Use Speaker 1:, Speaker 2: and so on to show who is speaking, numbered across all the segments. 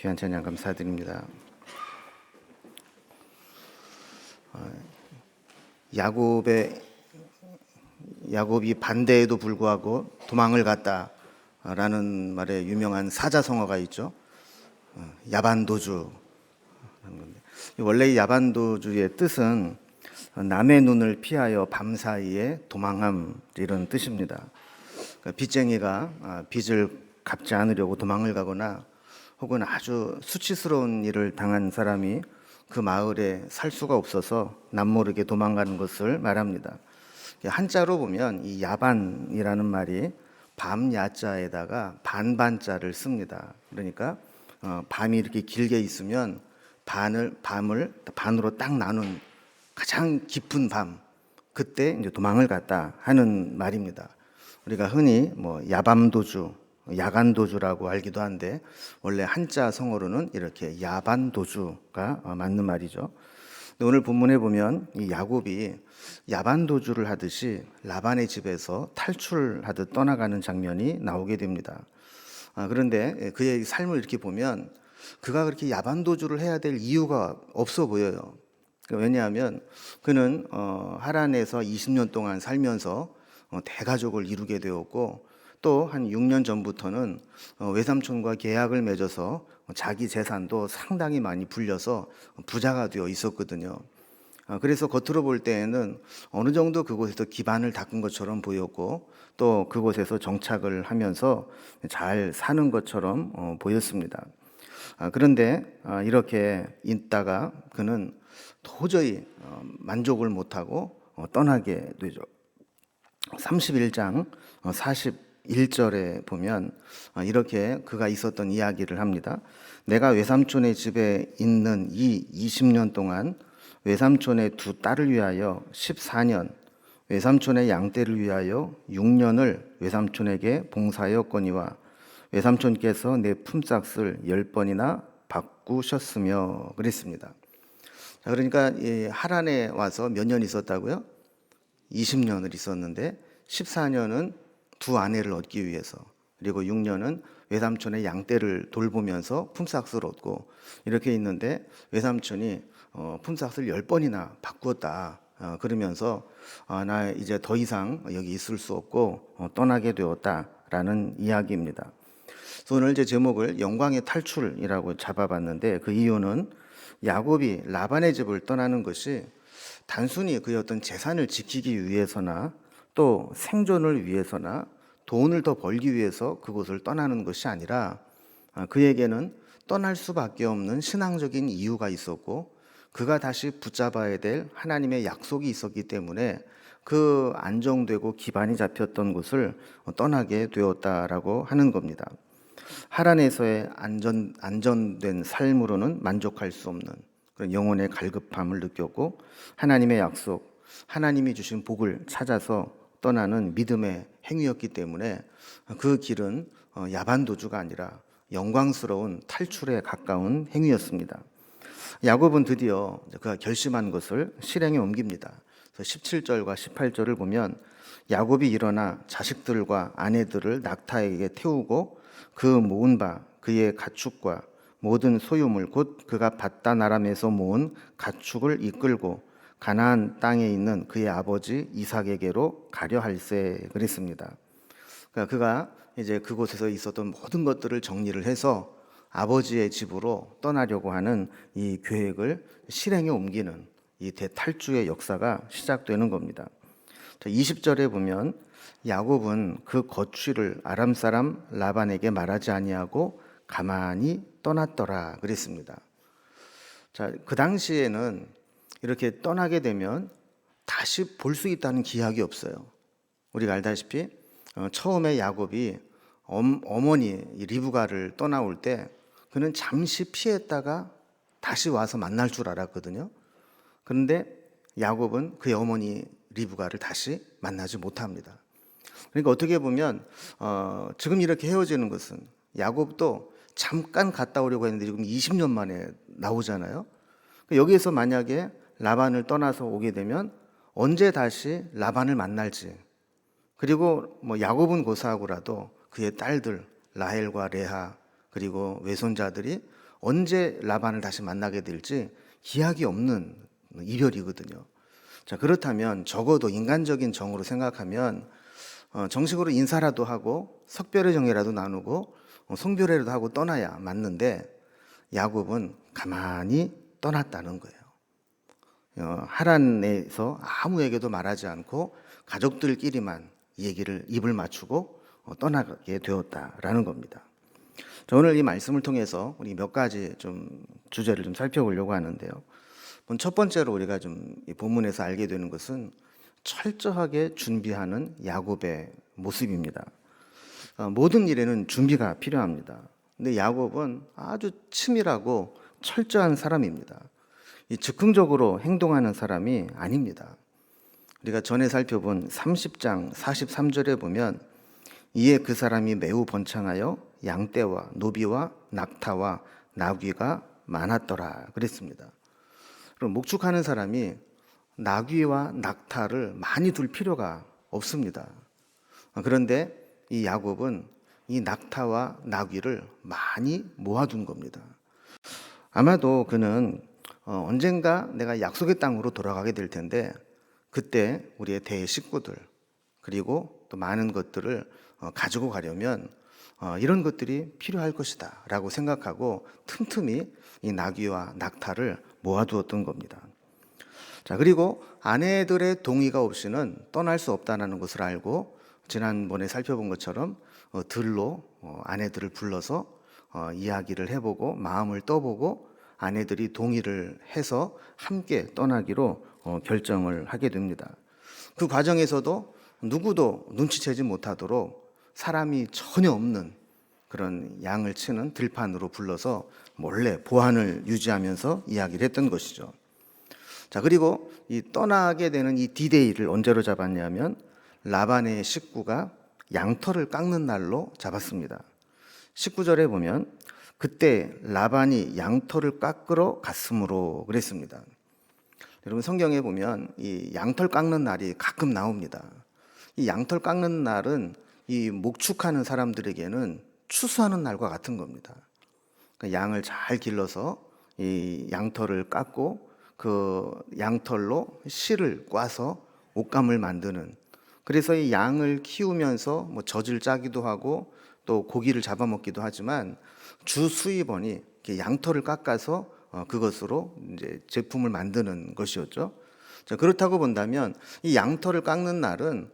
Speaker 1: 귀한 찬양 감사드립니다. 야곱이 반대에도 불구하고 도망을 갔다라는 말에 유명한 사자성어가 있죠. 야반도주. 원래 이 야반도주의 뜻은 남의 눈을 피하여 밤사이에 도망함, 이런 뜻입니다. 빚쟁이가 빚을 갚지 않으려고 도망을 가거나 혹은 아주 수치스러운 일을 당한 사람이 그 마을에 살 수가 없어서 남모르게 도망가는 것을 말합니다. 한자로 보면 이 야반이라는 말이 밤야자에다가 반반자를 씁니다. 그러니까 밤이 이렇게 길게 있으면 밤을 반으로 딱 나눈 가장 깊은 밤, 그때 이제 도망을 갔다 하는 말입니다. 우리가 흔히 야밤도주, 야간도주라고 알기도 한데 원래 한자 성어로는 이렇게 야반도주가 맞는 말이죠. 오늘 본문에 보면 이 야곱이 야반도주를 하듯이 라반의 집에서 탈출하듯 떠나가는 장면이 나오게 됩니다. 그런데 그의 삶을 이렇게 보면 그가 그렇게 야반도주를 해야 될 이유가 없어 보여요. 왜냐하면 그는 하란에서 20년 동안 살면서 대가족을 이루게 되었고 또 한 6년 전부터는 외삼촌과 계약을 맺어서 자기 재산도 상당히 많이 불려서 부자가 되어 있었거든요. 그래서 겉으로 볼 때에는 어느 정도 그곳에서 기반을 닦은 것처럼 보였고 또 그곳에서 정착을 하면서 잘 사는 것처럼 보였습니다. 그런데 이렇게 있다가 그는 도저히 만족을 못하고 떠나게 되죠. 31장 41절에 보면 이렇게 그가 있었던 이야기를 합니다. 내가 외삼촌의 집에 있는 이 20년 동안 외삼촌의 두 딸을 위하여 14년, 외삼촌의 양떼를 위하여 6년을 외삼촌에게 봉사하였거니와 외삼촌께서 내 품삯을 10번이나 바꾸셨으며 그랬습니다. 자, 그러니까 하란에 와서 몇 년 있었다고요? 20년을 있었는데 14년은 두 아내를 얻기 위해서, 그리고 6년은 외삼촌의 양떼를 돌보면서 품삯을 얻고 이렇게 있는데 외삼촌이 품삯을 10번이나 바꾸었다. 그러면서 나 이제 더 이상 여기 있을 수 없고 떠나게 되었다라는 이야기입니다. 그래서 오늘 제 제목을 영광의 탈출이라고 잡아봤는데 그 이유는 야곱이 라반의 집을 떠나는 것이 단순히 그의 어떤 재산을 지키기 위해서나 또 생존을 위해서나 돈을 더 벌기 위해서 그곳을 떠나는 것이 아니라 그에게는 떠날 수밖에 없는 신앙적인 이유가 있었고 그가 다시 붙잡아야 될 하나님의 약속이 있었기 때문에 그 안정되고 기반이 잡혔던 곳을 떠나게 되었다라고 하는 겁니다. 하란에서의 안전된 삶으로는 만족할 수 없는 그런 영혼의 갈급함을 느꼈고 하나님의 약속, 하나님이 주신 복을 찾아서 떠나는 믿음의 행위였기 때문에 그 길은 야반도주가 아니라 영광스러운 탈출에 가까운 행위였습니다. 야곱은 드디어 그가 결심한 것을 실행에 옮깁니다. 17절과 18절을 보면 야곱이 일어나 자식들과 아내들을 낙타에게 태우고 그 모은 바 그의 가축과 모든 소유물 곧 그가 밧단 아람에서 모은 가축을 이끌고 가나안 땅에 있는 그의 아버지 이삭에게로 가려 할세 그랬습니다. 그러니까 그가 이제 그곳에서 있었던 모든 것들을 정리를 해서 아버지의 집으로 떠나려고 하는 이 계획을 실행에 옮기는 이 대탈주의 역사가 시작되는 겁니다. 20절에 보면 야곱은 그 거취를 아람 사람 라반에게 말하지 아니하고 가만히 떠났더라 그랬습니다. 자, 그 당시에는 이렇게 떠나게 되면 다시 볼 수 있다는 기약이 없어요. 우리가 알다시피 처음에 야곱이 어머니 리브가를 떠나올 때 그는 잠시 피했다가 다시 와서 만날 줄 알았거든요. 그런데 야곱은 그의 어머니 리브가를 다시 만나지 못합니다. 그러니까 어떻게 보면 지금 이렇게 헤어지는 것은 야곱도 잠깐 갔다 오려고 했는데 지금 20년 만에 나오잖아요. 여기에서 만약에 라반을 떠나서 오게 되면 언제 다시 라반을 만날지, 그리고 야곱은 고사하고라도 그의 딸들 라헬과 레아 그리고 외손자들이 언제 라반을 다시 만나게 될지 기약이 없는 이별이거든요. 자, 그렇다면 적어도 인간적인 정으로 생각하면 정식으로 인사라도 하고 석별의 정이라도 나누고 송별회라도 하고 떠나야 맞는데 야곱은 가만히 떠났다는 거예요. 하란에서 아무에게도 말하지 않고 가족들끼리만 얘기를 입을 맞추고 떠나게 되었다라는 겁니다. 자, 오늘 이 말씀을 통해서 우리 몇 가지 좀 주제를 좀 살펴보려고 하는데요. 첫 번째로 우리가 좀 이 본문에서 알게 되는 것은 철저하게 준비하는 야곱의 모습입니다. 모든 일에는 준비가 필요합니다. 근데 야곱은 아주 치밀하고 철저한 사람입니다. 이 즉흥적으로 행동하는 사람이 아닙니다. 우리가 전에 살펴본 30장 43절에 보면 이에 그 사람이 매우 번창하여 양떼와 노비와 낙타와 나귀가 많았더라 그랬습니다. 그럼 목축하는 사람이 나귀와 낙타를 많이 둘 필요가 없습니다. 그런데 이 야곱은 이 낙타와 나귀를 많이 모아둔 겁니다. 아마도 그는 언젠가 내가 약속의 땅으로 돌아가게 될 텐데 그때 우리의 대 식구들 그리고 또 많은 것들을 가지고 가려면 이런 것들이 필요할 것이다 라고 생각하고 틈틈이 이 나귀와 낙타를 모아두었던 겁니다. 자, 그리고 아내들의 동의가 없이는 떠날 수 없다는 것을 알고 지난번에 살펴본 것처럼 들로 아내들을 불러서 이야기를 해보고 마음을 떠보고 아내들이 동의를 해서 함께 떠나기로 결정을 하게 됩니다. 그 과정에서도 누구도 눈치채지 못하도록 사람이 전혀 없는 그런 양을 치는 들판으로 불러서 몰래 보안을 유지하면서 이야기를 했던 것이죠. 자, 그리고 이 떠나게 되는 이 디데이를 언제로 잡았냐면 라반의 식구가 양털을 깎는 날로 잡았습니다. 19절에 보면 그때 라반이 양털을 깎으러 갔으므로 그랬습니다. 여러분 성경에 보면 이 양털 깎는 날이 가끔 나옵니다. 이 양털 깎는 날은 이 목축하는 사람들에게는 추수하는 날과 같은 겁니다. 그러니까 양을 잘 길러서 이 양털을 깎고 그 양털로 실을 꽈서 옷감을 만드는, 그래서 이 양을 키우면서 뭐 젖을 짜기도 하고 또 고기를 잡아먹기도 하지만 주 수입원이 양털을 깎아서 그것으로 이제 제품을 만드는 것이었죠. 자, 그렇다고 본다면 이 양털을 깎는 날은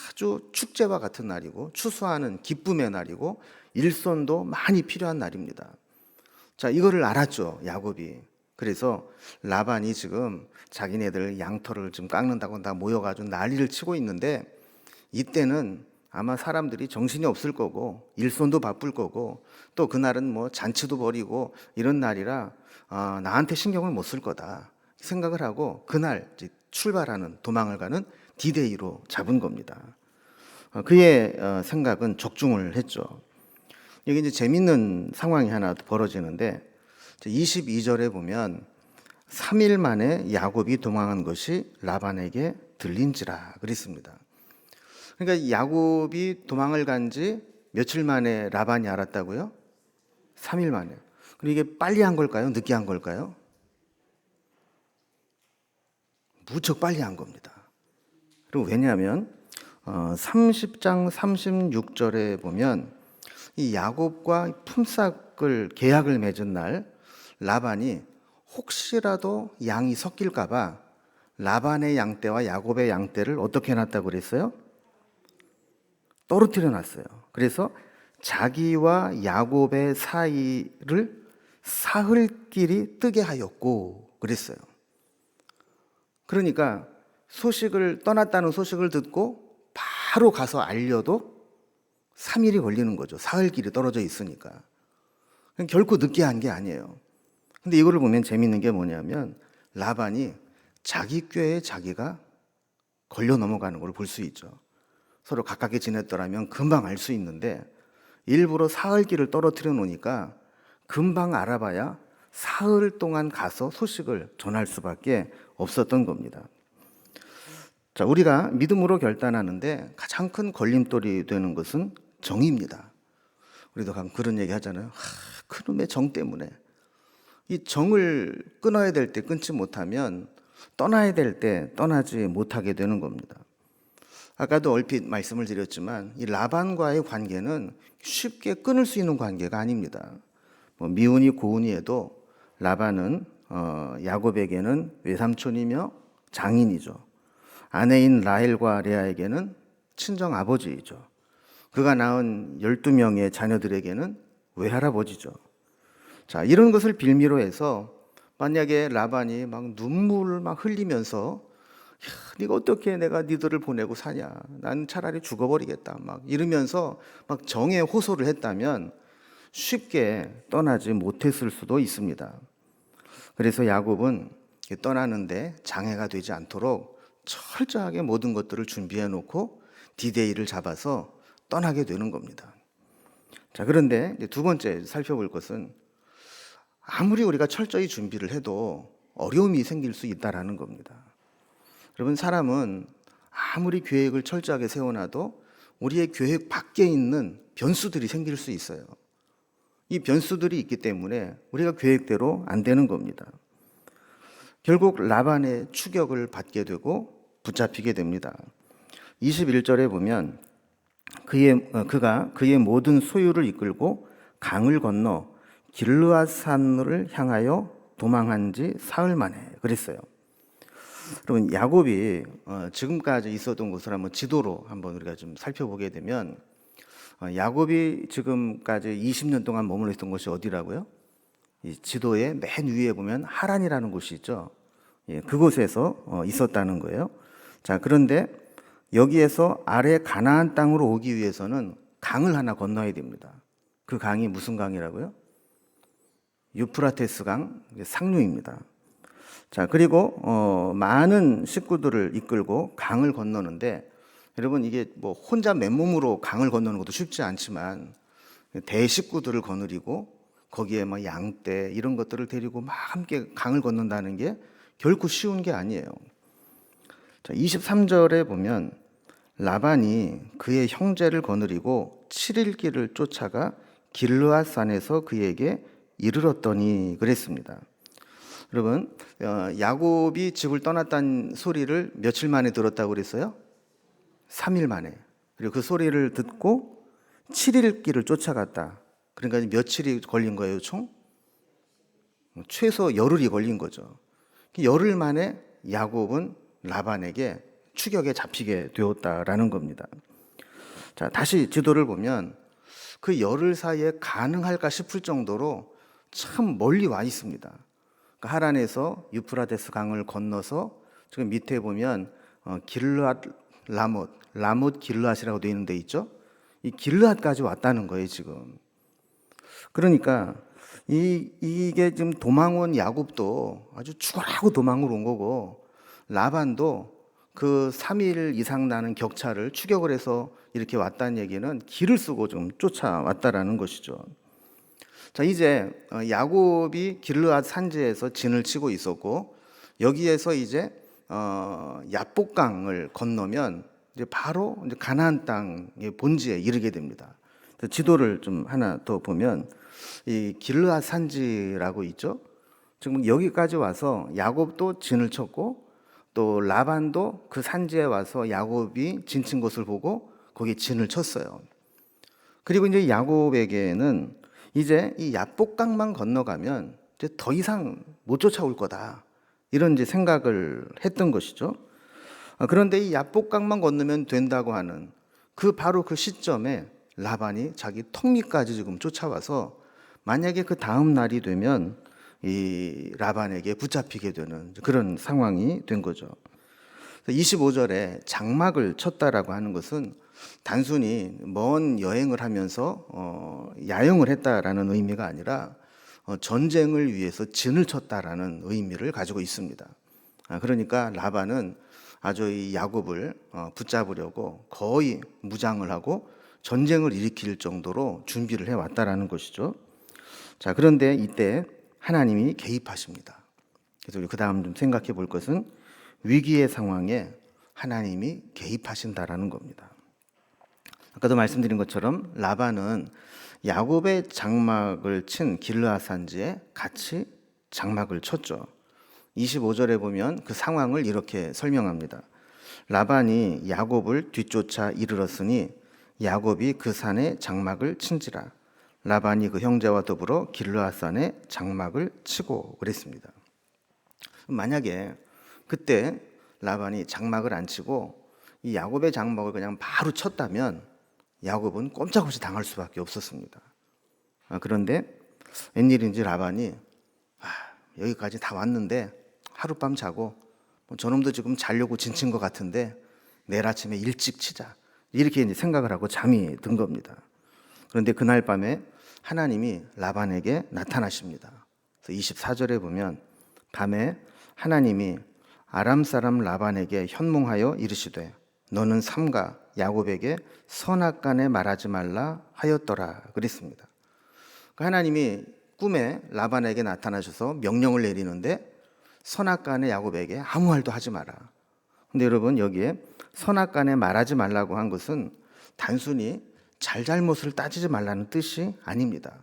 Speaker 1: 아주 축제와 같은 날이고 추수하는 기쁨의 날이고 일손도 많이 필요한 날입니다. 자, 이거를 알았죠, 야곱이. 그래서 라반이 지금 자기네들 양털을 좀 깎는다고 다 모여가지고 난리를 치고 있는데 이때는 아마 사람들이 정신이 없을 거고 일손도 바쁠 거고 또 그날은 뭐 잔치도 벌이고 이런 날이라 나한테 신경을 못 쓸 거다 생각을 하고 그날 출발하는, 도망을 가는 디데이로 잡은 겁니다. 그의 생각은 적중을 했죠. 여기 이제 재밌는 상황이 하나 벌어지는데 22절에 보면 3일 만에 야곱이 도망한 것이 라반에게 들린지라 그랬습니다. 그러니까 야곱이 도망을 간 지 며칠 만에 라반이 알았다고요? 3일 만에. 그럼 이게 빨리 한 걸까요? 늦게 한 걸까요? 무척 빨리 한 겁니다. 그리고 왜냐하면 30장 36절에 보면 이 야곱과 품삯을 계약을 맺은 날 라반이 혹시라도 양이 섞일까 봐 라반의 양떼와 야곱의 양떼를 어떻게 해놨다고 그랬어요? 떨어뜨려 놨어요. 그래서 자기와 야곱의 사이를 사흘길이 뜨게 하였고 그랬어요. 그러니까 떠났다는 소식을 듣고 바로 가서 알려도 3일이 걸리는 거죠. 사흘길이 떨어져 있으니까. 결코 늦게 한 게 아니에요. 근데 이거를 보면 재밌는 게 뭐냐면 라반이 자기 꾀에 자기가 걸려 넘어가는 걸 볼 수 있죠. 서로 가깝게 지냈더라면 금방 알 수 있는데 일부러 사흘길을 떨어뜨려 놓으니까 금방 알아봐야 사흘 동안 가서 소식을 전할 수밖에 없었던 겁니다. 자, 우리가 믿음으로 결단하는데 가장 큰 걸림돌이 되는 것은 정입니다. 우리도 가끔 그런 얘기 하잖아요. 그놈의 정 때문에 이 정을 끊어야 될 때 끊지 못하면 떠나야 될 때 떠나지 못하게 되는 겁니다. 아까도 얼핏 말씀을 드렸지만 이 라반과의 관계는 쉽게 끊을 수 있는 관계가 아닙니다. 미운이 고운이 해도 라반은 야곱에게는 외삼촌이며 장인이죠. 아내인 라헬과 레아에게는 친정 아버지이죠. 그가 낳은 12명의 자녀들에게는 외할아버지죠. 자, 이런 것을 빌미로 해서 만약에 라반이 막 눈물을 막 흘리면서 네가 어떻게 내가 니들을 보내고 사냐? 난 차라리 죽어버리겠다. 막 이러면서 막 정에 호소를 했다면 쉽게 떠나지 못했을 수도 있습니다. 그래서 야곱은 떠나는데 장애가 되지 않도록 철저하게 모든 것들을 준비해 놓고 디데이를 잡아서 떠나게 되는 겁니다. 자, 그런데 두 번째 살펴볼 것은 아무리 우리가 철저히 준비를 해도 어려움이 생길 수 있다라는 겁니다. 여러분, 사람은 아무리 계획을 철저하게 세워놔도 우리의 계획 밖에 있는 변수들이 생길 수 있어요. 이 변수들이 있기 때문에 우리가 계획대로 안 되는 겁니다. 결국 라반의 추격을 받게 되고 붙잡히게 됩니다. 21절에 보면 그가 그의 모든 소유를 이끌고 강을 건너 길르앗 산을 향하여 도망한 지 사흘 만에 그랬어요. 여러분, 야곱이 지금까지 있었던 것을 한번 지도로 한번 우리가 좀 살펴보게 되면 야곱이 지금까지 20년 동안 머물러 있던 곳이 어디라고요? 이 지도의 맨 위에 보면 하란이라는 곳이 있죠. 예, 그곳에서 있었다는 거예요. 자, 그런데 여기에서 아래 가나안 땅으로 오기 위해서는 강을 하나 건너야 됩니다. 그 강이 무슨 강이라고요? 유프라테스 강, 상류입니다. 자, 그리고 많은 식구들을 이끌고 강을 건너는데, 여러분, 이게 뭐 혼자 맨몸으로 강을 건너는 것도 쉽지 않지만 대식구들을 거느리고 거기에 뭐 양떼 이런 것들을 데리고 막 함께 강을 건넌다는 게 결코 쉬운 게 아니에요. 자, 23절에 보면 라반이 그의 형제를 거느리고 7일 길을 쫓아가 길르앗 산에서 그에게 이르렀더니 그랬습니다. 여러분, 야곱이 집을 떠났다는 소리를 며칠 만에 들었다고 그랬어요? 3일 만에. 그리고 그 소리를 듣고 7일 길을 쫓아갔다. 그러니까 며칠이 걸린 거예요, 총? 최소 열흘이 걸린 거죠. 열흘 만에 야곱은 라반에게 추격에 잡히게 되었다라는 겁니다. 자, 다시 지도를 보면 그 열흘 사이에 가능할까 싶을 정도로 참 멀리 와 있습니다. 그러니까 하란에서 유프라데스 강을 건너서 지금 밑에 보면 길르앗 라못 길르앗이라고 되어 있는 데 있죠. 이 길르앗까지 왔다는 거예요, 지금. 그러니까 이게 지금 도망 온 야곱도 아주 죽어라고 도망을 온 거고, 라반도 그 3일 이상 나는 격차를 추격을 해서 이렇게 왔다는 얘기는 길을 쓰고 좀 쫓아왔다라는 것이죠. 자, 이제 야곱이 길르앗 산지에서 진을 치고 있었고, 여기에서 이제 야복강을 건너면 이제 바로 이제 가나안 땅의 본지에 이르게 됩니다. 지도를 좀 하나 더 보면 이 길르앗 산지라고 있죠. 지금 여기까지 와서 야곱도 진을 쳤고 또 라반도 그 산지에 와서 야곱이 진친 곳을 보고 거기 진을 쳤어요. 그리고 이제 야곱에게는 이제 이 야복강만 건너가면 이제 더 이상 못 쫓아올 거다, 이런 이제 생각을 했던 것이죠. 그런데 이 야복강만 건너면 된다고 하는 바로 그 시점에 라반이 자기 턱밑까지 지금 쫓아와서 만약에 그 다음 날이 되면 이 라반에게 붙잡히게 되는 그런 상황이 된 거죠. 25절에 장막을 쳤다라고 하는 것은 단순히 먼 여행을 하면서 야영을 했다라는 의미가 아니라 전쟁을 위해서 진을 쳤다라는 의미를 가지고 있습니다. 그러니까 라반은 아주 이 야곱을 붙잡으려고 거의 무장을 하고 전쟁을 일으킬 정도로 준비를 해왔다라는 것이죠. 자, 그런데 이때 하나님이 개입하십니다. 그래서 우리 그 다음 좀 생각해 볼 것은 위기의 상황에 하나님이 개입하신다라는 겁니다. 아까도 말씀드린 것처럼 라반은 야곱의 장막을 친 길르앗 산지에 같이 장막을 쳤죠. 25절에 보면 그 상황을 이렇게 설명합니다. 라반이 야곱을 뒤쫓아 이르렀으니 야곱이 그 산에 장막을 친지라. 라반이 그 형제와 더불어 길르앗산에 장막을 치고 그랬습니다. 만약에 그때 라반이 장막을 안 치고 이 야곱의 장막을 그냥 바로 쳤다면 야곱은 꼼짝없이 당할 수밖에 없었습니다. 그런데 웬일인지 라반이 여기까지 다 왔는데 하룻밤 자고 저놈도 지금 자려고 지친 것 같은데 내일 아침에 일찍 치자, 이렇게 이제 생각을 하고 잠이 든 겁니다. 그런데 그날 밤에 하나님이 라반에게 나타나십니다. 그래서 24절에 보면 밤에 하나님이 아람 사람 라반에게 현몽하여 이르시되 너는 삼가 야곱에게 선악간에 말하지 말라 하였더라 그랬습니다. 하나님이 꿈에 라반에게 나타나셔서 명령을 내리는데 선악간에 야곱에게 아무 말도 하지 마라. 근데 여러분, 여기에 선악간에 말하지 말라고 한 것은 단순히 잘잘못을 따지지 말라는 뜻이 아닙니다.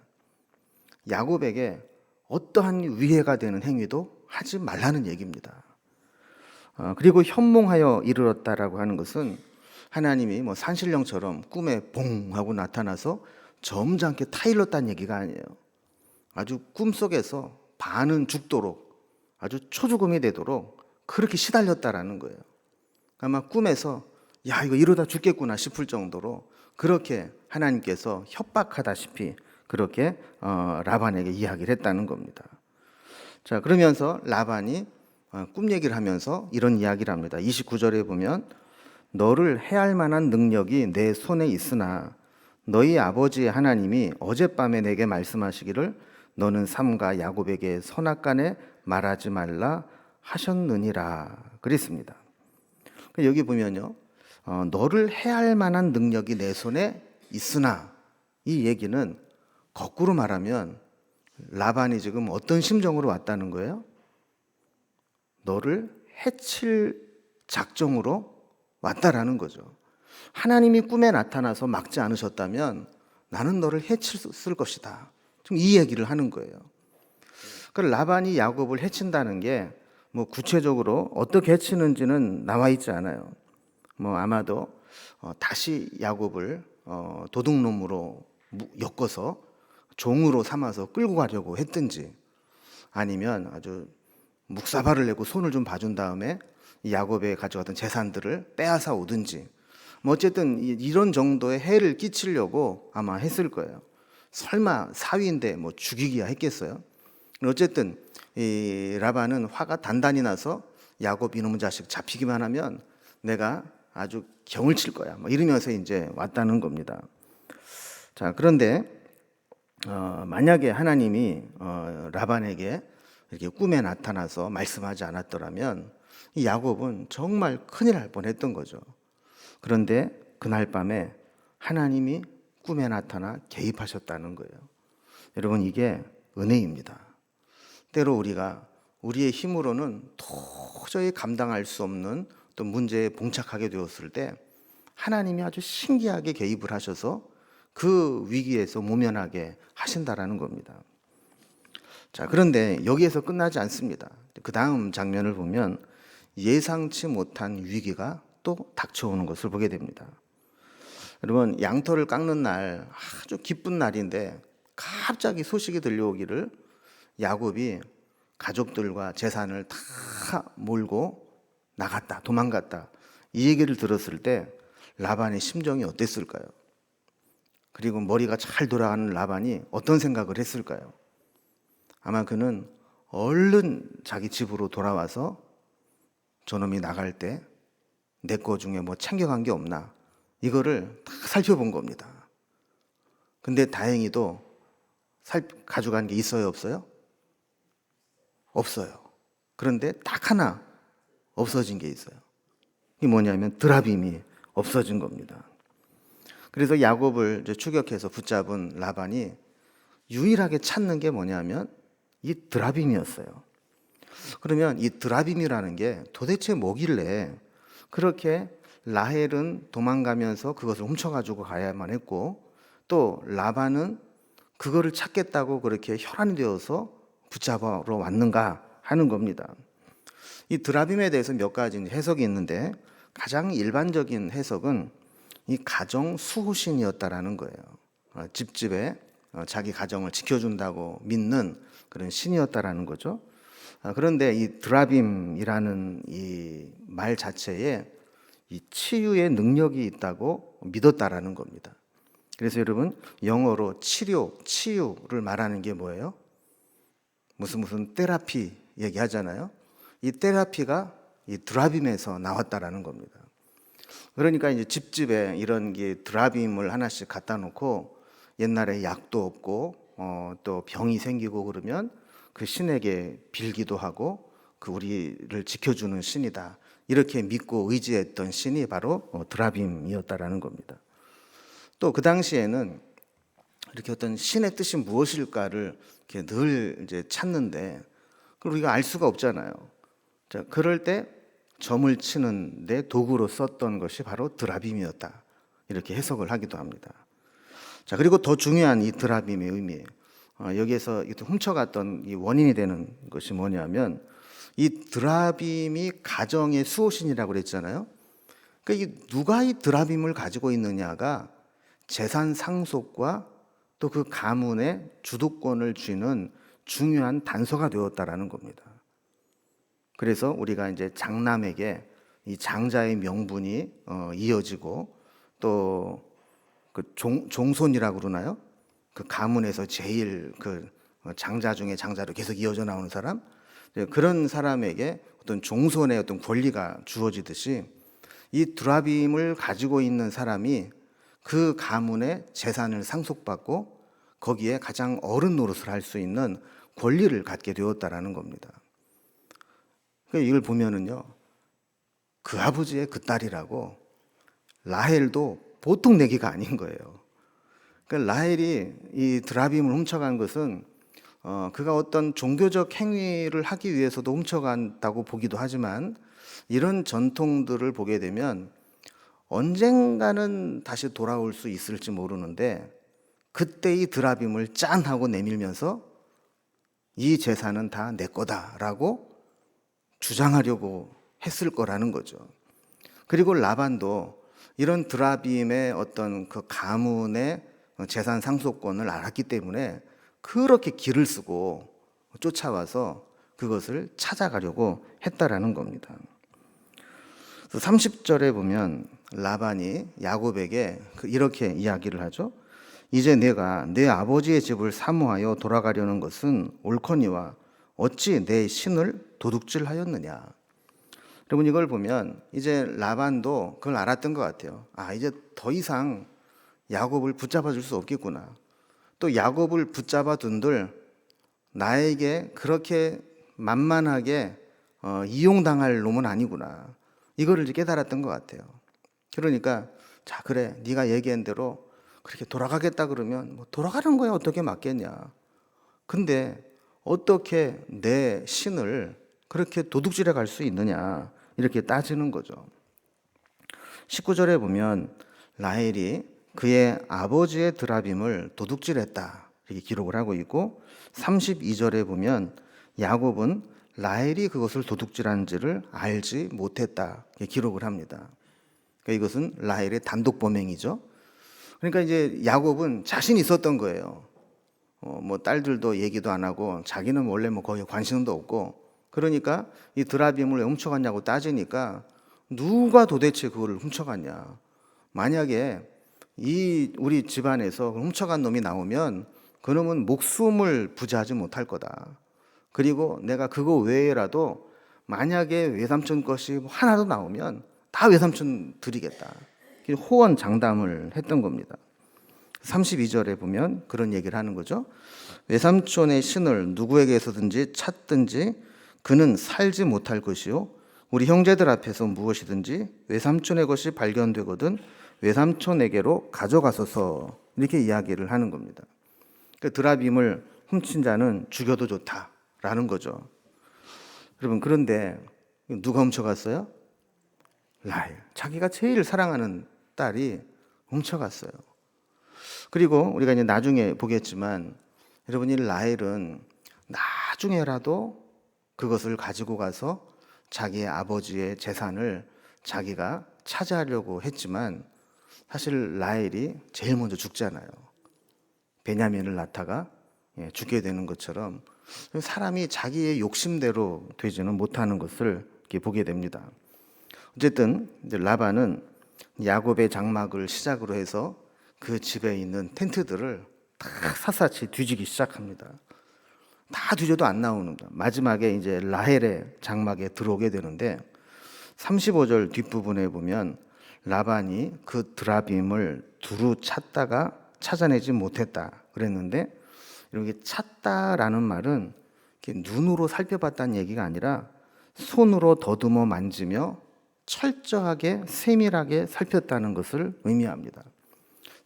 Speaker 1: 야곱에게 어떠한 위해가 되는 행위도 하지 말라는 얘기입니다. 그리고 현몽하여 이르렀다라고 하는 것은 하나님이 뭐 산신령처럼 꿈에 봉 하고 나타나서 점잖게 타일렀다는 얘기가 아니에요. 아주 꿈속에서 반은 죽도록, 아주 초죽음이 되도록 그렇게 시달렸다라는 거예요. 아마 꿈에서 야, 이거 이러다 죽겠구나 싶을 정도로 그렇게 하나님께서 협박하다시피 그렇게 라반에게 이야기를 했다는 겁니다. 자, 그러면서 라반이 꿈 얘기를 하면서 이런 이야기를 합니다. 29절에 보면 너를 해할 만한 능력이 내 손에 있으나 너희 아버지의 하나님이 어젯밤에 내게 말씀하시기를 너는 삼가 야곱에게 선악간에 말하지 말라 하셨느니라 그랬습니다. 여기 보면요, 너를 해할 만한 능력이 내 손에 있으나, 이 얘기는 거꾸로 말하면 라반이 지금 어떤 심정으로 왔다는 거예요? 너를 해칠 작정으로 왔다라는 거죠. 하나님이 꿈에 나타나서 막지 않으셨다면 나는 너를 해칠 것이다. 지금 이 얘기를 하는 거예요. 그러니까 라반이 야곱을 해친다는 게 뭐 구체적으로 어떻게 해치는지는 나와 있지 않아요. 뭐 아마도 다시 야곱을 도둑놈으로 엮어서 종으로 삼아서 끌고 가려고 했든지, 아니면 아주 묵사발을 내고 손을 좀 봐준 다음에 야곱에 가져갔던 재산들을 빼앗아 오든지, 뭐 어쨌든 이런 정도의 해를 끼치려고 아마 했을 거예요. 설마 사위인데 뭐 죽이기야 했겠어요? 어쨌든 이 라반은 화가 단단히 나서 야곱 이놈의 자식 잡히기만 하면 내가 아주 경을 칠 거야, 뭐 이러면서 이제 왔다는 겁니다. 자, 그런데 만약에 하나님이 라반에게 이렇게 꿈에 나타나서 말씀하지 않았더라면 이 야곱은 정말 큰일 날 뻔했던 거죠. 그런데 그날 밤에 하나님이 꿈에 나타나 개입하셨다는 거예요. 여러분, 이게 은혜입니다. 때로 우리가 우리의 힘으로는 도저히 감당할 수 없는 또 문제에 봉착하게 되었을 때 하나님이 아주 신기하게 개입을 하셔서 그 위기에서 모면하게 하신다라는 겁니다. 자, 그런데 여기에서 끝나지 않습니다. 그 다음 장면을 보면 예상치 못한 위기가 또 닥쳐오는 것을 보게 됩니다. 여러분, 양털을 깎는 날, 아주 기쁜 날인데 갑자기 소식이 들려오기를 야곱이 가족들과 재산을 다 몰고 나갔다, 도망갔다, 이 얘기를 들었을 때 라반의 심정이 어땠을까요? 그리고 머리가 잘 돌아가는 라반이 어떤 생각을 했을까요? 아마 그는 얼른 자기 집으로 돌아와서 저놈이 나갈 때 내 거 중에 뭐 챙겨간 게 없나, 이거를 다 살펴본 겁니다. 근데 다행히도 가져간 게 있어요, 없어요? 없어요. 그런데 딱 하나 없어진 게 있어요. 이게 뭐냐면 드라빔이 없어진 겁니다. 그래서 야곱을 추격해서 붙잡은 라반이 유일하게 찾는 게 뭐냐면 이 드라빔이었어요. 그러면 이 드라빔이라는 게 도대체 뭐길래 그렇게 라헬은 도망가면서 그것을 훔쳐가지고 가야만 했고, 또 라반은 그거를 찾겠다고 그렇게 혈안이 되어서 붙잡으러 왔는가 하는 겁니다. 이 드라빔에 대해서 몇 가지 해석이 있는데 가장 일반적인 해석은 이 가정 수호신이었다라는 거예요. 집집에 자기 가정을 지켜준다고 믿는 그런 신이었다라는 거죠. 그런데 이 드라빔이라는 이 말 자체에 이 치유의 능력이 있다고 믿었다라는 겁니다. 그래서 여러분 영어로 치유를 말하는 게 뭐예요? 무슨 테라피 얘기하잖아요. 이 테라피가 이 드라빔에서 나왔다라는 겁니다. 그러니까 이제 집집에 이런 게 드라빔을 하나씩 갖다 놓고 옛날에 약도 없고 또 병이 생기고 그러면 그 신에게 빌기도 하고 그 우리를 지켜주는 신이다 이렇게 믿고 의지했던 신이 바로 드라빔이었다라는 겁니다. 또 그 당시에는 이렇게 어떤 신의 뜻이 무엇일까를 이렇게 늘 이제 찾는데 그걸 우리가 알 수가 없잖아요. 자, 그럴 때 점을 치는데 도구로 썼던 것이 바로 드라빔이었다 이렇게 해석을 하기도 합니다. 자, 그리고 더 중요한 이 드라빔의 의미, 여기에서 훔쳐갔던 이 원인이 되는 것이 뭐냐면 이 드라빔이 가정의 수호신이라고 그랬잖아요. 그러니까 누가 이 드라빔을 가지고 있느냐가 재산 상속과 또 그 가문의 주도권을 쥐는 중요한 단서가 되었다라는 겁니다. 그래서 우리가 이제 장남에게 이 장자의 명분이 이어지고 또 그 종손이라고 그러나요? 그 가문에서 제일 그 장자 중에 장자로 계속 이어져 나오는 사람, 그런 사람에게 어떤 종손의 어떤 권리가 주어지듯이 이 드라빔을 가지고 있는 사람이 그 가문의 재산을 상속받고 거기에 가장 어른 노릇을 할 수 있는 권리를 갖게 되었다라는 겁니다. 그러니까 이걸 보면은요, 그 아버지의 그 딸이라고 라헬도 보통 내기가 아닌 거예요. 그러니까 라헬이 이 드라빔을 훔쳐간 것은 그가 어떤 종교적 행위를 하기 위해서도 훔쳐간다고 보기도 하지만 이런 전통들을 보게 되면 언젠가는 다시 돌아올 수 있을지 모르는데 그때 이 드라빔을 짠 하고 내밀면서 이 재산은 다 내 거다라고 주장하려고 했을 거라는 거죠. 그리고 라반도 이런 드라빔의 어떤 그 가문의 재산 상속권을 알았기 때문에 그렇게 길을 쓰고 쫓아와서 그것을 찾아가려고 했다라는 겁니다. 30절에 보면 라반이 야곱에게 이렇게 이야기를 하죠. 이제 내가 내 아버지의 집을 사모하여 돌아가려는 것은 옳거니와 어찌 내 신을 도둑질하였느냐. 여러분 이걸 보면 이제 라반도 그걸 알았던 것 같아요. 이제 더 이상 야곱을 붙잡아 줄 수 없겠구나. 또 야곱을 붙잡아 둔들 나에게 그렇게 만만하게 이용당할 놈은 아니구나. 이거를 이제 깨달았던 것 같아요. 그러니까 자 그래 네가 얘기한 대로 그렇게 돌아가겠다 그러면 뭐 돌아가는 거야 어떻게 맞겠냐. 근데 어떻게 내 신을 그렇게 도둑질해 갈 수 있느냐 이렇게 따지는 거죠. 19절에 보면 라헬이 그의 아버지의 드라빔을 도둑질했다 이렇게 기록을 하고 있고 32절에 보면 야곱은 라헬이 그것을 도둑질한지를 알지 못했다 이렇게 기록을 합니다. 그러니까 이것은 라헬의 단독 범행이죠. 그러니까 이제 야곱은 자신 있었던 거예요. 뭐 딸들도 얘기도 안 하고 자기는 원래 뭐 거기에 관심도 없고 그러니까 이 드라빔을 왜 훔쳐갔냐고 따지니까 누가 도대체 그거를 훔쳐갔냐. 만약에 이 우리 집안에서 훔쳐간 놈이 나오면 그놈은 목숨을 부지하지 못할 거다. 그리고 내가 그거 외에라도 만약에 외삼촌 것이 하나도 나오면 다 외삼촌 드리겠다. 호언장담을 했던 겁니다. 32절에 보면 그런 얘기를 하는 거죠. 외삼촌의 신을 누구에게서든지 찾든지 그는 살지 못할 것이요 우리 형제들 앞에서 무엇이든지 외삼촌의 것이 발견되거든 외삼촌에게로 가져가소서 이렇게 이야기를 하는 겁니다. 그러니까 드라빔을 훔친 자는 죽여도 좋다라는 거죠. 여러분 그런데 누가 훔쳐갔어요? 라헬. 자기가 제일 사랑하는 딸이 훔쳐갔어요. 그리고 우리가 이제 나중에 보겠지만 여러분 이 라헬은 나중에라도 그것을 가지고 가서 자기의 아버지의 재산을 자기가 차지하려고 했지만 사실 라헬이 제일 먼저 죽잖아요. 베냐민을 낳다가 죽게 되는 것처럼 사람이 자기의 욕심대로 되지는 못하는 것을 이렇게 보게 됩니다. 어쨌든 이제 라반은 야곱의 장막을 시작으로 해서 그 집에 있는 텐트들을 다 샅샅이 뒤지기 시작합니다. 다 뒤져도 안 나오는 거야. 마지막에 이제 라헬의 장막에 들어오게 되는데 35절 뒷부분에 보면 라반이 그 드라빔을 두루 찾다가 찾아내지 못했다 그랬는데, 이렇게 찾다라는 말은 이렇게 눈으로 살펴봤다는 얘기가 아니라 손으로 더듬어 만지며 철저하게 세밀하게 살폈다는 것을 의미합니다.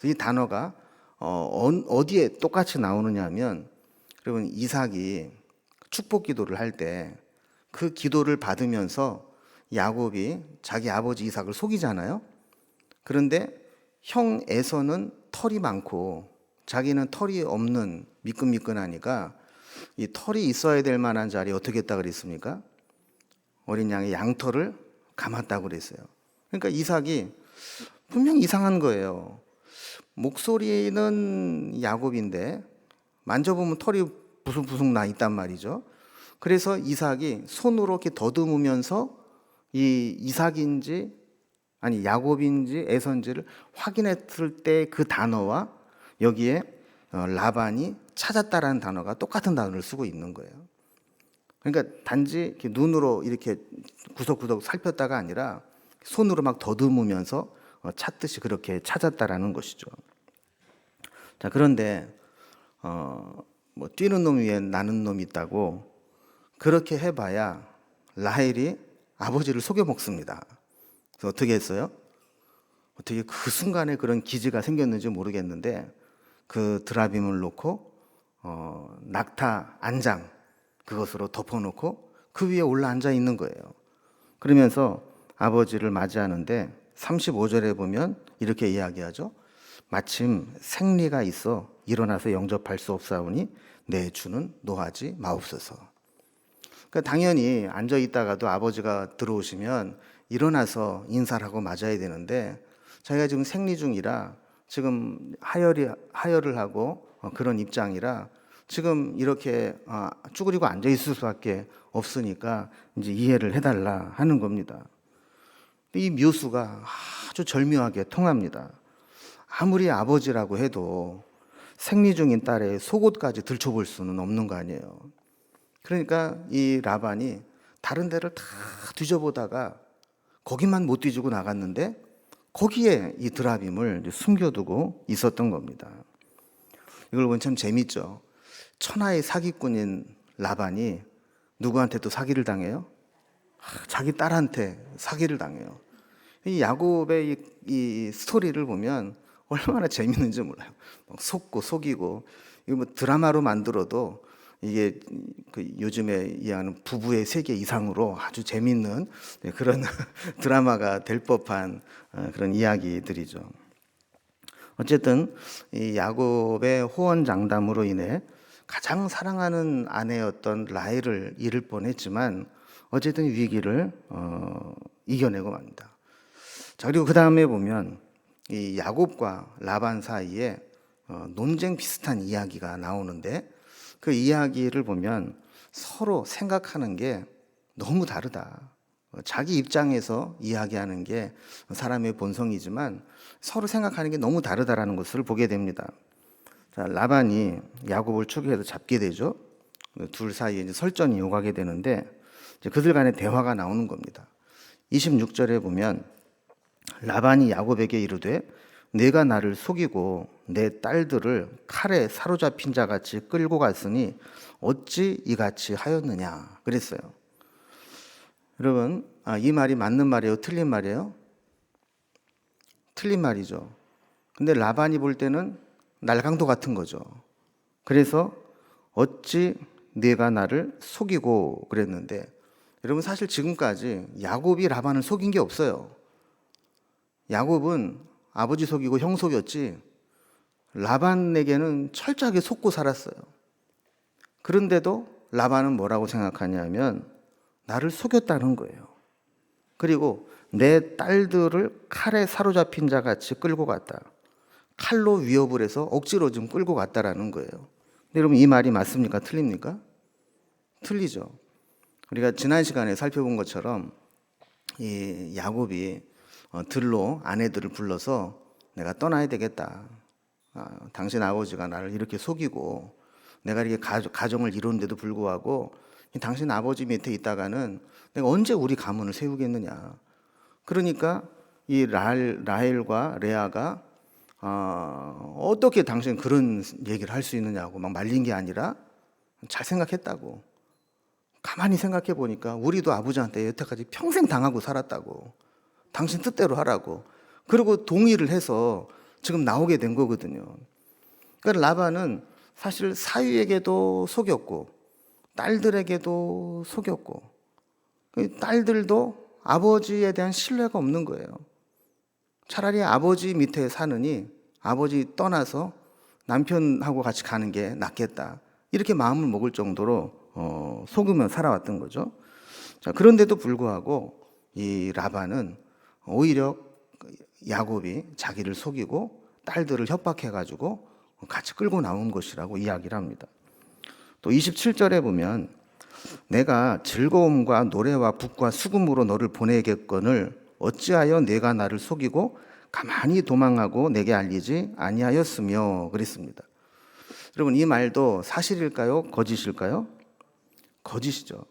Speaker 1: 이 단어가 어디에 똑같이 나오느냐 하면, 여러분 이삭이 축복 기도를 할 때 그 기도를 받으면서 야곱이 자기 아버지 이삭을 속이잖아요. 그런데 형 에서는 털이 많고 자기는 털이 없는 미끈미끈하니까 이 털이 있어야 될 만한 자리에 어떻게 했다 그랬습니까? 어린 양의 양털을 감았다고 그랬어요. 그러니까 이삭이 분명 이상한 거예요. 목소리는 야곱인데 만져보면 털이 부숭부숭 나 있단 말이죠. 그래서 이삭이 손으로 이렇게 더듬으면서 이 이삭인지 아니 야곱인지 에서인지를 확인했을 때 그 단어와 여기에 라반이 찾았다라는 단어가 똑같은 단어를 쓰고 있는 거예요. 그러니까 단지 이렇게 눈으로 이렇게 구석구석 살폈다가 아니라 손으로 막 더듬으면서 찾듯이 그렇게 찾았다라는 것이죠. 자, 그런데 뭐 뛰는 놈 위에 나는 놈이 있다고 그렇게 해봐야 라헬이 아버지를 속여 먹습니다. 그래서 어떻게 했어요? 어떻게 그 순간에 그런 기지가 생겼는지 모르겠는데 그 드라빔을 놓고 낙타 안장 그것으로 덮어놓고 그 위에 올라 앉아 있는 거예요. 그러면서 아버지를 맞이하는데 35절에 보면 이렇게 이야기하죠. 마침 생리가 있어 일어나서 영접할 수 없사오니 내 주는 노하지 마옵소서. 그러니까 당연히 앉아 있다가도 아버지가 들어오시면 일어나서 인사를 하고 맞아야 되는데 자기가 지금 생리 중이라 지금 하혈을 하고 그런 입장이라 지금 이렇게 쭈그리고 앉아 있을 수밖에 없으니까 이제 이해를 해달라 하는 겁니다. 이 묘수가 아주 절묘하게 통합니다. 아무리 아버지라고 해도 생리 중인 딸의 속옷까지 들춰볼 수는 없는 거 아니에요. 그러니까 이 라반이 다른 데를 다 뒤져보다가 거기만 못 뒤지고 나갔는데 거기에 이 드라빔을 숨겨두고 있었던 겁니다. 이걸 보면 참 재밌죠. 천하의 사기꾼인 라반이 누구한테 또 사기를 당해요? 자기 딸한테 사기를 당해요. 이 야곱의 이 스토리를 보면 얼마나 재밌는지 몰라요. 막 속고 속이고, 이거 뭐 드라마로 만들어도 이게 그 요즘에 이해하는 부부의 세계 이상으로 아주 재밌는 그런 드라마가 될 법한 그런 이야기들이죠. 어쨌든 이 야곱의 호언장담으로 인해 가장 사랑하는 아내였던 라헬을 잃을 뻔했지만 어쨌든 위기를 이겨내고 맙니다. 자, 그리고 그 다음에 보면 이 야곱과 라반 사이에 논쟁 비슷한 이야기가 나오는데 그 이야기를 보면 서로 생각하는 게 너무 다르다. 자기 입장에서 이야기하는 게 사람의 본성이지만 서로 생각하는 게 너무 다르다라는 것을 보게 됩니다. 자, 라반이 야곱을 추격해서 잡게 되죠. 둘 사이에 이제 설전이 오가게 되는데 이제 그들 간의 대화가 나오는 겁니다. 26절에 보면 라반이 야곱에게 이르되 내가 나를 속이고 내 딸들을 칼에 사로잡힌 자 같이 끌고 갔으니 어찌 이같이 하였느냐 그랬어요. 여러분, 이 말이 맞는 말이에요? 틀린 말이에요? 틀린 말이죠. 근데 라반이 볼 때는 날강도 같은 거죠. 그래서 어찌 네가 나를 속이고 그랬는데, 여러분 사실 지금까지 야곱이 라반을 속인 게 없어요. 야곱은 아버지 속이고 형 속였지 라반에게는 철저하게 속고 살았어요. 그런데도 라반은 뭐라고 생각하냐면 나를 속였다는 거예요. 그리고 내 딸들을 칼에 사로잡힌 자 같이 끌고 갔다. 칼로 위협을 해서 억지로 좀 끌고 갔다라는 거예요. 근데 여러분 이 말이 맞습니까? 틀립니까? 틀리죠. 우리가 지난 시간에 살펴본 것처럼 이 야곱이 들로 아내들을 불러서 내가 떠나야 되겠다. 당신 아버지가 나를 이렇게 속이고 내가 이렇게 가정을 이루는데도 불구하고 당신 아버지 밑에 있다가는 내가 언제 우리 가문을 세우겠느냐. 그러니까 이 라헬과 레아가 어떻게 당신 그런 얘기를 할 수 있느냐고 막 말린 게 아니라 잘 생각했다고. 가만히 생각해 보니까 우리도 아버지한테 여태까지 평생 당하고 살았다고. 당신 뜻대로 하라고. 그리고 동의를 해서 지금 나오게 된 거거든요. 그러니까 라반은 사실 사위에게도 속였고 딸들에게도 속였고 딸들도 아버지에 대한 신뢰가 없는 거예요. 차라리 아버지 밑에 사느니 아버지 떠나서 남편하고 같이 가는 게 낫겠다. 이렇게 마음을 먹을 정도로 속으며 살아왔던 거죠. 자, 그런데도 불구하고 이 라반은 오히려 야곱이 자기를 속이고 딸들을 협박해가지고 같이 끌고 나온 것이라고 이야기를 합니다. 또 27절에 보면 내가 즐거움과 노래와 북과 수금으로 너를 보내겠거늘 어찌하여 내가 나를 속이고 가만히 도망하고 내게 알리지 아니하였으며 그랬습니다. 여러분 이 말도 사실일까요? 거짓일까요? 거짓이죠.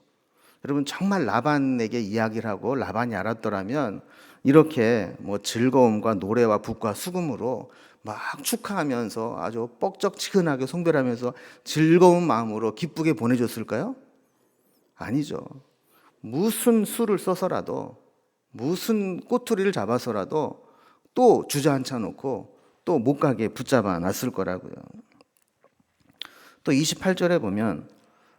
Speaker 1: 여러분 정말 라반에게 이야기를 하고 라반이 알았더라면 이렇게 뭐 즐거움과 노래와 북과 수금으로 막 축하하면서 아주 뻑적지근하게 송별하면서 즐거운 마음으로 기쁘게 보내줬을까요? 아니죠. 무슨 수를 써서라도 무슨 꼬투리를 잡아서라도 또 주저앉혀 놓고 또 못 가게 붙잡아 놨을 거라고요. 또 28절에 보면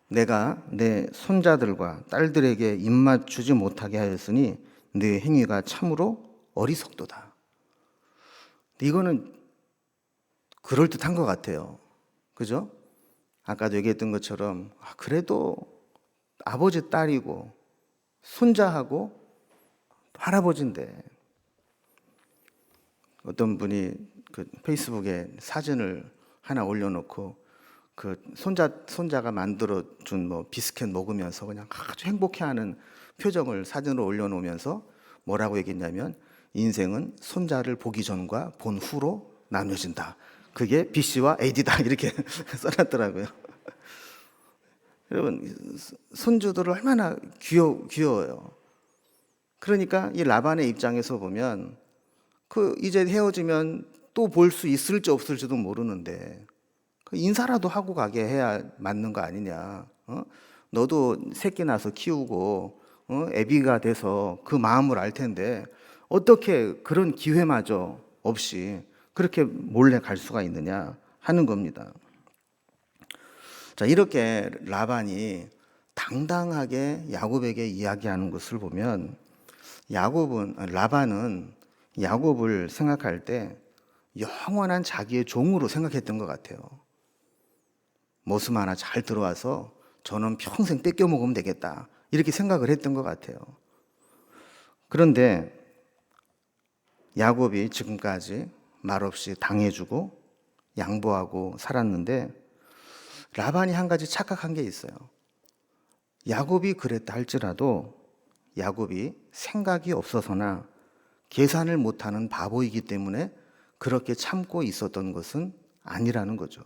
Speaker 1: 내가 내 손자들과 딸들에게 입맛 주지 못하게 하였으니 네 행위가 참으로 어리석도다. 이거는 그럴듯한 것 같아요. 그죠? 아까도 얘기했던 것처럼 그래도 아버지 딸이고 손자하고 할아버지인데 어떤 분이 그 페이스북에 사진을 하나 올려놓고 그 손자가 만들어 준 뭐 비스켓 먹으면서 그냥 아주 행복해하는 표정을 사진으로 올려놓으면서 뭐라고 얘기했냐면 인생은 손자를 보기 전과 본 후로 나뉘어진다. 그게 BC와 AD다 이렇게 써놨더라고요. 여러분 손주들을 얼마나 귀여워요. 그러니까 이 라반의 입장에서 보면 그 이제 헤어지면 또 볼 수 있을지 없을지도 모르는데 인사라도 하고 가게 해야 맞는 거 아니냐. 너도 새끼 낳아서 키우고 애비가 돼서 그 마음을 알 텐데 어떻게 그런 기회마저 없이 그렇게 몰래 갈 수가 있느냐 하는 겁니다. 자, 이렇게 라반이 당당하게 야곱에게 이야기하는 것을 보면 라반은 야곱을 생각할 때 영원한 자기의 종으로 생각했던 것 같아요. 모습 하나 잘 들어와서 저는 평생 뺏겨 먹으면 되겠다 이렇게 생각을 했던 것 같아요. 그런데 야곱이 지금까지 말없이 당해주고 양보하고 살았는데 라반이 한 가지 착각한 게 있어요. 야곱이 그랬다 할지라도 야곱이 생각이 없어서나 계산을 못하는 바보이기 때문에 그렇게 참고 있었던 것은 아니라는 거죠.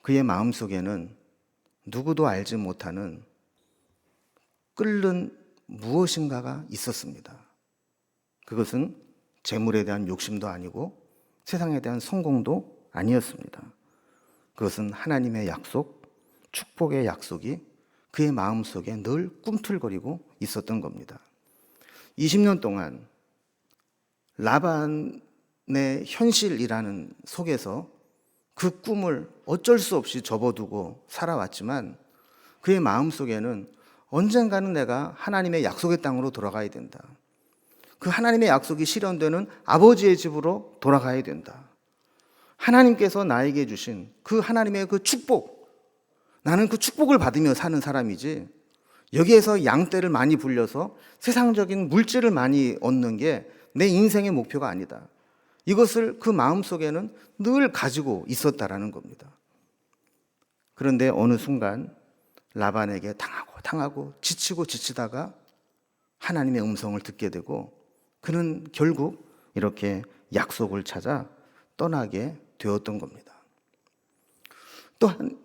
Speaker 1: 그의 마음속에는 누구도 알지 못하는 끓는 무엇인가가 있었습니다. 그것은 재물에 대한 욕심도 아니고 세상에 대한 성공도 아니었습니다. 그것은 하나님의 약속, 축복의 약속이 그의 마음속에 늘 꿈틀거리고 있었던 겁니다. 20년 동안 라반의 현실이라는 속에서 그 꿈을 어쩔 수 없이 접어두고 살아왔지만 그의 마음속에는 언젠가는 내가 하나님의 약속의 땅으로 돌아가야 된다. 그 하나님의 약속이 실현되는 아버지의 집으로 돌아가야 된다. 하나님께서 나에게 주신 그 하나님의 그 축복, 나는 그 축복을 받으며 사는 사람이지, 여기에서 양떼를 많이 불려서 세상적인 물질을 많이 얻는 게 내 인생의 목표가 아니다. 이것을 그 마음속에는 늘 가지고 있었다라는 겁니다. 그런데 어느 순간 라반에게 당하고 지치고 지치다가 하나님의 음성을 듣게 되고, 그는 결국 이렇게 약속을 찾아 떠나게 되었던 겁니다.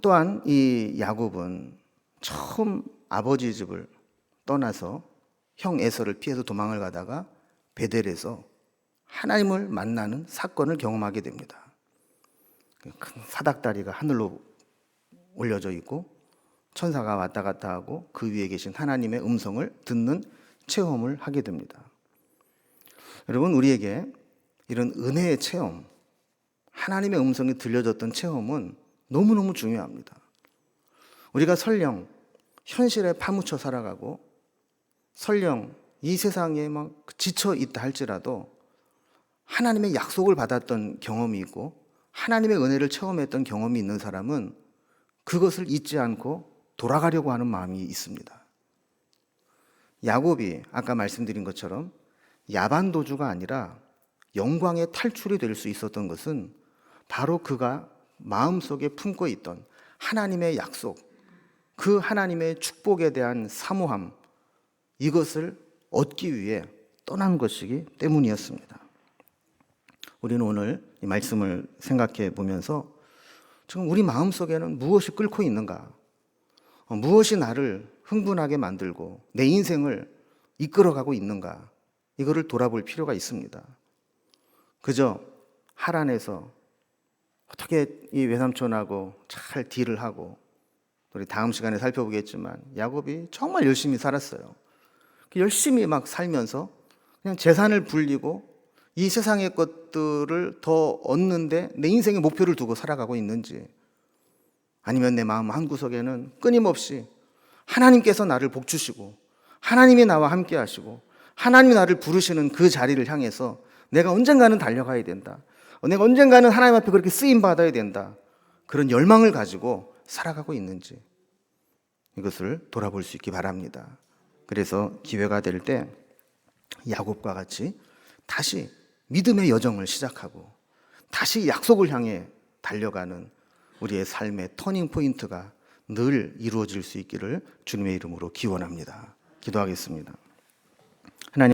Speaker 1: 또한 이 야곱은 처음 아버지 집을 떠나서 형 에서를 피해서 도망을 가다가 베델에서 하나님을 만나는 사건을 경험하게 됩니다. 큰 사닥다리가 하늘로 올려져 있고 천사가 왔다 갔다 하고 그 위에 계신 하나님의 음성을 듣는 체험을 하게 됩니다. 여러분, 우리에게 이런 은혜의 체험, 하나님의 음성이 들려졌던 체험은 너무너무 중요합니다. 우리가 설령 현실에 파묻혀 살아가고 설령 이 세상에 막 지쳐 있다 할지라도 하나님의 약속을 받았던 경험이 있고 하나님의 은혜를 체험했던 경험이 있는 사람은 그것을 잊지 않고 돌아가려고 하는 마음이 있습니다. 야곱이 아까 말씀드린 것처럼 야반도주가 아니라 영광의 탈출이 될 수 있었던 것은 바로 그가 마음속에 품고 있던 하나님의 약속, 그 하나님의 축복에 대한 사모함, 이것을 얻기 위해 떠난 것이기 때문이었습니다. 우리는 오늘 이 말씀을 생각해 보면서 지금 우리 마음속에는 무엇이 끓고 있는가? 무엇이 나를 흥분하게 만들고 내 인생을 이끌어가고 있는가? 이거를 돌아볼 필요가 있습니다. 그저 하란에서 어떻게 이 외삼촌하고 잘 딜을 하고, 우리 다음 시간에 살펴보겠지만 야곱이 정말 열심히 살았어요. 열심히 막 살면서 그냥 재산을 불리고 이 세상의 것들을 더 얻는데 내 인생의 목표를 두고 살아가고 있는지, 아니면 내 마음 한구석에는 끊임없이 하나님께서 나를 복주시고 하나님이 나와 함께 하시고 하나님이 나를 부르시는 그 자리를 향해서 내가 언젠가는 달려가야 된다, 내가 언젠가는 하나님 앞에 그렇게 쓰임받아야 된다, 그런 열망을 가지고 살아가고 있는지, 이것을 돌아볼 수 있기 바랍니다. 그래서 기회가 될 때 야곱과 같이 다시 믿음의 여정을 시작하고 다시 약속을 향해 달려가는 우리의 삶의 터닝 포인트가 늘 이루어질 수 있기를 주님의 이름으로 기원합니다. 기도하겠습니다. 하나님